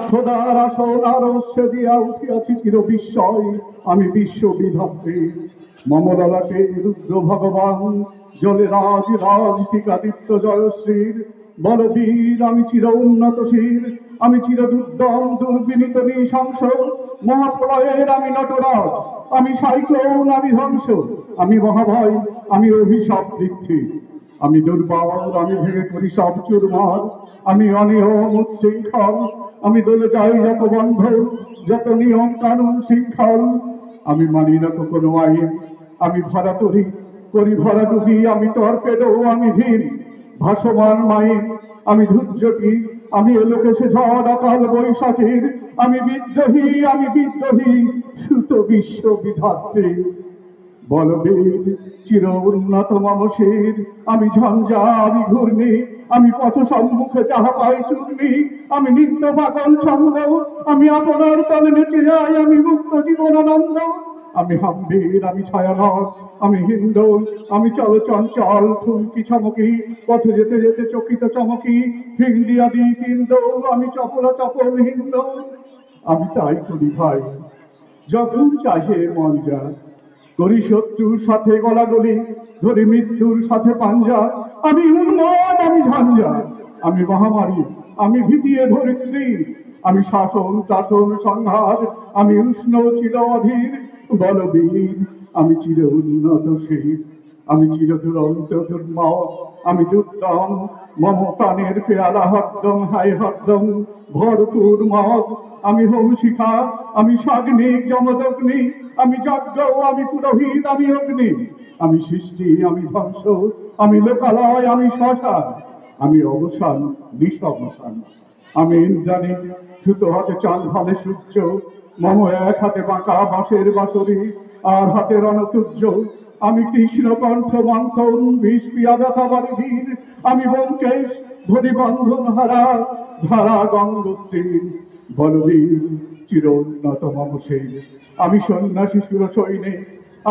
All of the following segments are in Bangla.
খোদার আসন আরস্যে দিয়া উঠিয়াছি চির বিস্ময়, আমি বিশ্ব বিধাত্রী। মমলালাকে রুদ্র ভগবান, জলে রাজ রাজ টিকাদিত্য জয়শ্রীর। বলবীর আমি চির উন্নতশীর, আমি চির দুর্দম দুর্বিনীত নৃশংস। মহাপ্রলয়ের আমি নটরাজ, আমি সাইক্লোন, আমি ধ্বংস, আমি মহাভয়, আমি অভিশাপ বৃদ্ধি। আমি দুর্বল, আমি ভেঙে করি সব চুরমার, আমি অনিয়ম উচ্ছৃঙ্খল, আমি দলে যাই যত বন্ধ, যত নিয়ম কানুন শৃঙ্খল। আমি মানি না তো কোনো আইন, আমি ভরা তরি করি ভরা ডুবি, আমি টর্পেডো, আমি ভীম ভাসমান মাইন, আমি ধৈর্যটি, আমি এলোকেশে ঝড় অকাল বৈশাখীর। আমি বিদ্রোহী, আমি বিদ্রোহী, সুত বিশ্ব বিধাত্রী। বলবীর চির উন্নত মমশির, আমি ঝঞ্ঝা, আমি ঘূর্ণি, আমি পথ সম্মুখে যাহা পাই চূর্ণি। আমি নিত্য পাগল ছন্দ, আমি আপনার তলে নেচে যাই, আমি মুক্ত জীবনানন্দ। আমি হাম্বির, আমি ছায়ানট, আমি হিন্দোল, আমি চলচঞ্চল ঠুমকি চমকি, পথে যেতে যেতে চকিত চমকি। হিন্দি আদি হিন্দোল, আমি চপলা চপল হিন্দোল। আমি তাই করি ভাই, যখন চাহে মন যা করি, শত্রুর সাথে গলাগলি, ধরি মৃত্যুর সাথে পাঞ্জা। আমি উন্মাদ, আমি ঝঞ্ঝা, আমি মহামারী, আমি ভীতিয়ে ধরিত্রী। আমি শাসন শাসন সংহার, আমি উষ্ণ চির অধীর। বলবীর আমি চির উন্নত শীর, আমি চির দুরন্ত দুর্মদ, আমি দুর্দম। মম প্রাণের পেয়ালা হরদম হায় হরদম ভরপুর মদ। আমি হোম শিখা, আমি সাগ্নিক যমদগ্নি, আমি যজ্ঞ, আমি পুরোহিত, আমি অগ্নি। আমি সৃষ্টি, আমি ধ্বংস, আমি লোকালয়, আমি শ্মশান, আমি অবসান নিঃসমসান। আমি ইন্দ্রাণী, সুতো হাতে চাঁদ ভালে সূর্য, মম এক হাতে বাঁকা বাঁশের বাঁশরি, আর হাতে রণসূর্য। আমি কৃষ্ণ কণ্ঠ মন্থন, বিষ পিয়া ব্যথা বারিধীর। আমি ব্যোমকেশ, ধরি বন্ধন হারা, ধারা গঙ্গোত্রীর। বলবীর চির উন্নত মমশীর, আমি সন্ন্যাসী সুর সৈনিক,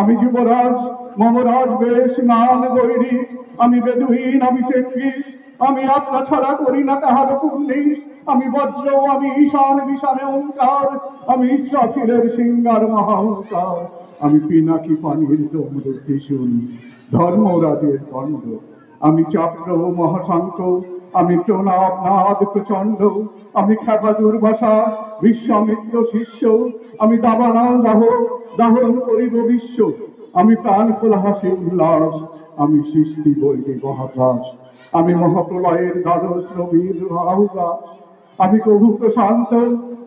আমি যুবরাজ, মম রাজ বেশ নান গৈরী। আমি বেদুইন, আমি চেঙ্গিস, আমি আপনা ছাড়া করি না কাহার কুর্নিশ। আমি বজ্র, আমি ঈশান বিশানে ওঙ্কার, আমি ইসরাফিলের সিঙ্গার মহাঙ্কার। আমি পিনাকি পানির ডমরু ত্রিশূল, ধর্মরাজের দণ্ড। আমি চক্র মহাশঙ্খ, আমি প্রণব নাদ প্রচণ্ড। আমি খ্যাপা দুর্বাসা, বিশ্বামিত্র শিষ্য, আমি দাবানল দাহ, দাহন করিব বিশ্ব। আমি প্রাণ খোলা হাসি উল্লাস, আমি সৃষ্টি বৈরি মহাকাশ। আমি মহাপ্রলয়ের দ্বাদশ রবির আহুগা, আমি কভু প্রশান্ত,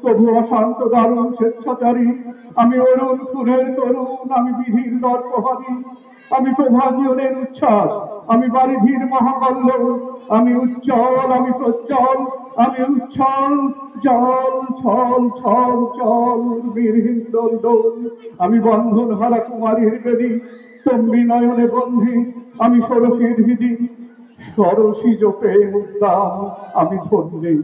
কভু অশান্ত দারুণ স্বেচ্ছাচারী। আমি অরুণ ফুলের তরুণ, আমি বিধির দর্পহারী। আমি প্রভাঞ্জনের উচ্ছ্বাস, আমি বারিধির মহাকল্ল। আমি উজ্জ্বল, আমি প্রজ্জ্বল, আমি উচ্ছল জল ছল ছল চল বীরহীন দোল দোল। আমি বন্ধন হারা কুমারীর বেদী, তম্বি নয়নে বন্ধি, আমি ষোড়শীর হৃদি, সরসী জোপে উদ্দাম, আমি ধন্যী।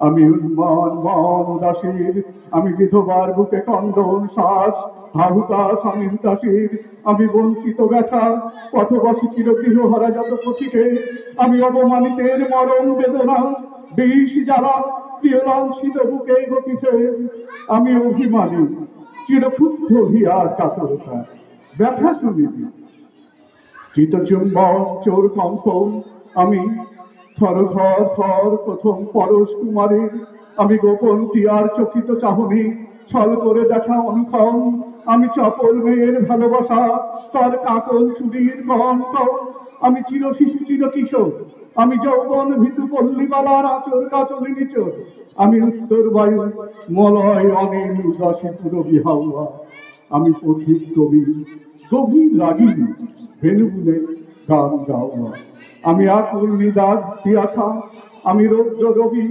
আমি উন্মান মন উদাসীর, আমি বিধবার বুকে কন্দন শ্বাস, হাহুতাস আমি উদাসীর। আমি বঞ্চিত ব্যথা, পথবাসী চির গৃহহারা যত পথিকে। আমি অবমানিতের মরণ বেদনা, বিষ জ্বালা প্রিয় লাঞ্ছিত বুকে গতিছে। আমি অভিমানী, চিরক্ষুব্ধ হিয়ার কাতরতা, ব্যথা শুনিবি চিতচুম্বক চোর কম্পন। আমি থর থর থর প্রথম পরশ কুমারীর, আমি গোপন টিয়ার চকিত চাহনি, ছল করে দেখা অনুক্ষণ। আমি চপল মেয়ের ভালোবাসা, তার কাকল চুরির কণ্ঠ। আমি চির শিশু চির কিশোর, আমি যৌবন ভীতু পল্লীবালার আচর কাচলি নিচর। আমি উত্তর বায়ু, মলয় অনিল উদাসী পুরবী হাওয়া। আমি পথিক কবি, গভীর রাগিনী, ভেনুগুনে গান গাওয়া। আমি আকুল নিদার পিয়াসা, আমি রৌদ্র রবি,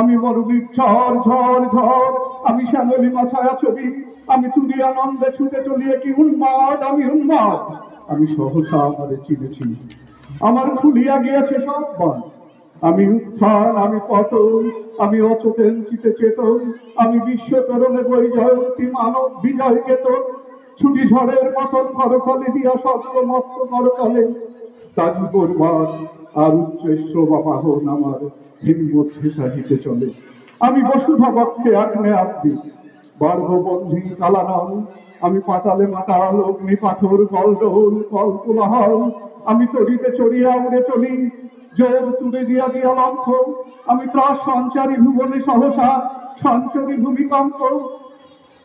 আমি মরুবীর ঝড় ঝড় ঝড়। আমি শ্যামলী মাছায়া ছবি, আমি তুলি আনন্দে ছুটে চলিয়ে কি উন্মাদ, আমি উন্মাদ। আমি সহসা আমারে চিনেছি, আমার খুলিয়া গিয়েছে সব বান। আমি উত্থান, আমি পতন, আমি অচেতন চিতে চেতন। আমি বিশ্ব তরণে বই জয়ন্তী মানব বিজয় কেতন। ছুটি ঝড়ের মতন করকলে দিয়া সর্বমস্ত করতলে। তাজি বরবাদ আর উচ্চৈশ্র বাহন আমার হিম্মত সাহিতে চলে। আমি বসুধা বক্ষে আগ্নে আব্দি বর্গবন্ধী কালানল, আমি পাতালে মাতাল অগ্নি পাথর কলডোল কলকুলাহল, আমি তরিতে চড়িয়া উড়ে চলি জোর তুলে দিয়া দিয়া লক্ষ, আমি ত্রাস সঞ্চারী ভুবনে সহসা সঞ্চরী ভূমিকম্প,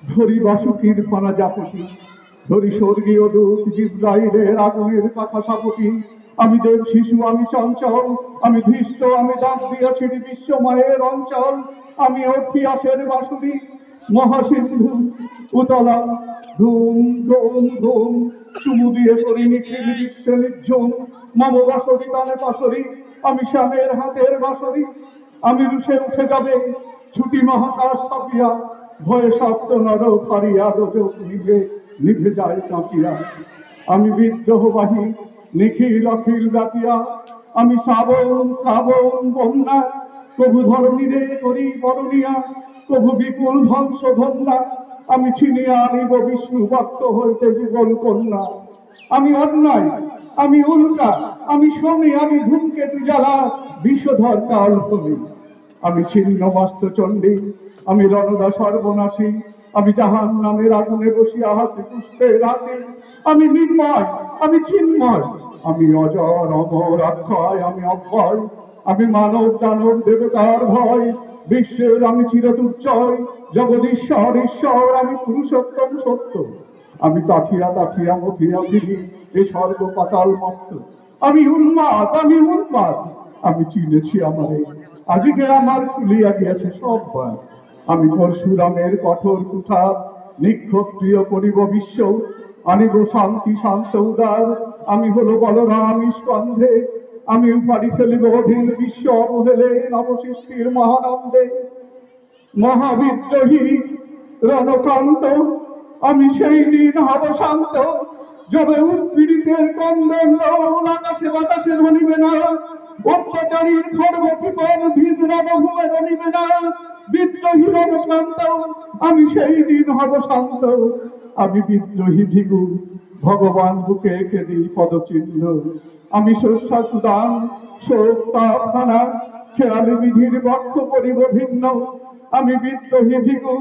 ধরি বাসুকির ফনা জাপটি, ধরি স্বর্গীয় দূত জিব্রাইলের আগুনের কথা সাপটি, আমি দেব শিশু আমি চঞ্চল, আমি ধৃষ্ট আমি দাস দিয়াছি বিশ্বময়ের অঞ্চল, আমি অর্থিয়াসের বাসুরি মহাসিন্ধু উতলা ধুম ধুম ধুম, চুমু দিয়ে করি নিখিল বিশ্বে নির্ঝুম, মম বাসরি তানে বাসরি, আমি শ্যামের হাতের বাসরি, আমি রুষে উঠে যাবে ছুটি মহাকাশ ছাপিয়া, ভয়ে সপ্ত নর ফারিয়া রোজক নিভে নিভে যায় কাঁপিয়া, আমি বিদ্রোহবাহী নিখিল অখিল জাতিয়া, আমি শ্রাবণ শ্রাবণ বন্যা, প্রভু ধরণীরে করি বরণিয়া, প্রভু বিপুল ধ্বংস ধন্যা, আমি ছিনিয়া আনিব বিষ্ণু ভক্ত হইতে যুগল কন্যা, আমি অন্যায় আমি উল্কা আমি শনি আমি ধূমকেতু জ্বালা বিষধর কাল হলি, আমি ছিন্ন মস্ত চণ্ডী আমি রণদা সর্বনাশী, আমি জাহান নামের আগুনে বসিয়া হাসি পুষ্পে রাখি, আমি নির্ময় আমি চিন্ময়, আমি অজর অমর অক্ষয় আমি অক্ষয়, আমি মানব দানব দেবতার ভয়, বিশ্বের আমি চিরতুচ্ছয়, জগদীশ্বর ঈশ্বর আমি পুরুষোত্তম সত্য, আমি তাকিয়া তাকিয়া মথিয়া দিলি এ স্বর্গ পাতাল মস্ত, আমি উন্মাদ আমি উন্মাদ, আমি চিনেছি আমারে আজকে আমার খুলিয়া গিয়াছে সব ভয়, আমি পরশুরামের কঠোর কুঠার নিক্ষত্রিয় করিব বিশ্ব, আনিব শান্তি শান্ত উদার, আমি হলো বলরাম স্কন্ধে, আমি উপাড়ি ফেলিব অধীন বিশ্ব অবহেলে নবসৃষ্টির মহানন্দে, মহাবিদ্রোহী রণকান্ত, আমি সেই দিন হব শান্ত, যবে উৎপীড়িতের কন্দন আকাশে বাতাসে ধনিবে না, অত্যাচারীর খর্ব কৃপণ ভিদ নবভূমে ধনিবে না, বিদ্রোহী রণকান্ত, আমি সেই দিন হব শান্ত, আমি বিদ্রোহী ভিগু ভগবান বুকে এঁকে দিই পদচিহ্ন, আমি স্রষ্টা সুদান শোক তাপ হানা খেয়ালি বিধির বক্ষ করিব ভিন্ন, আমি বিদ্রোহী ভিগু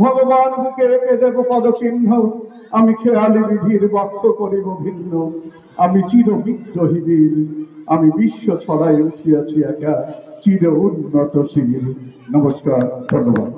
ভগবান বুকে রেখে দেব পদচিহ্ন, আমি খেয়ালি বিধির বক্ষ করিব ভিন্ন, আমি চির বিদ্রোহী বীর, আমি বিশ্ব ছড়াই উঠিয়াছি একা চির উন্নতশীল। নমস্কার, ধন্যবাদ।